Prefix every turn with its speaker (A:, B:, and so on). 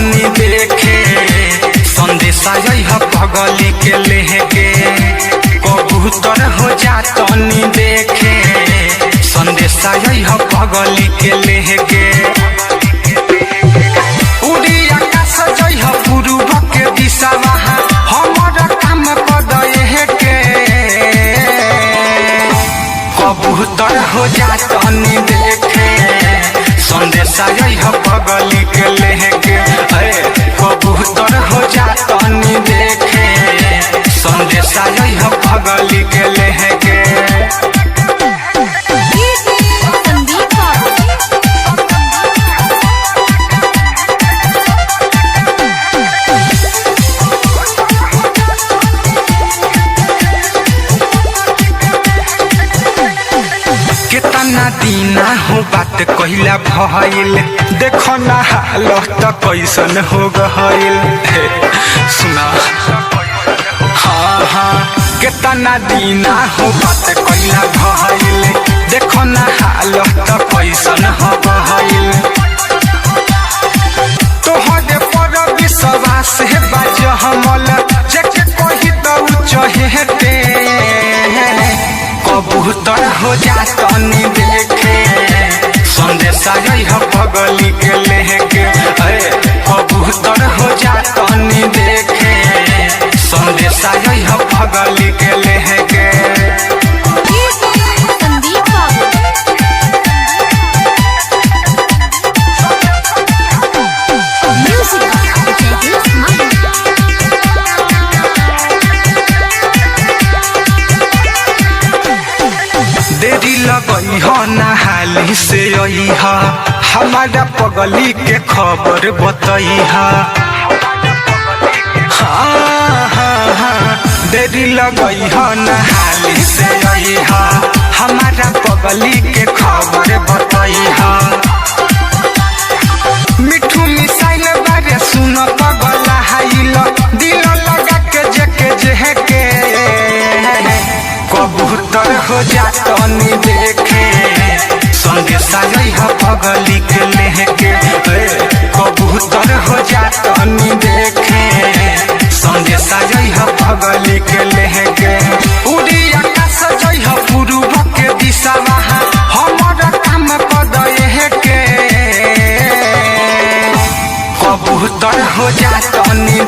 A: तनी देखे संदेशा यह पगली के लेके कबूतर हो जा तनी देखे संदेशा यह पगली के लेके उड़ी आकाश जइह पूर्व के दिशा हमारा काम पदे के कबूतर हो जा तनी देखे संदेशा यह पगली के लेके कबूतर हो जा तनी देखे संदेशा यह पगली के लेके कितना दीना हो बात कहला भइल देखो ना हालत कैसन हो गइल सुना हाँ कितना दीना हो बात कहला भइल देखो ना हालत कैसन हो गइल तोहरे पर विश्वास है बाज हमल जेके कही तो चहेते कबूतर हो जा तनी देखे संदेशा यह पगली के लेके कबूतर हो जा तनी देखे संदेशा यह पगली के लेके देरी लगई हो नहाली से अइहा हमारा पगली के खबर बतइहा हाँ देरी लगई हो नहाली से अइहा हमारा पगली के खबर बतइहा मिठू मिसाइल बारे सुन पगला हाइल दिल लगा के जेके जेके कबूतर हो जा तनी देखे संदेशा यह पगली के लेके कबूतर हो जा तनी देखे संदेशा यह पगली के लेके उड़ी आकाश जइह पूर्व के दिशा हमारा काम पदे के कबूतर हो जा तनी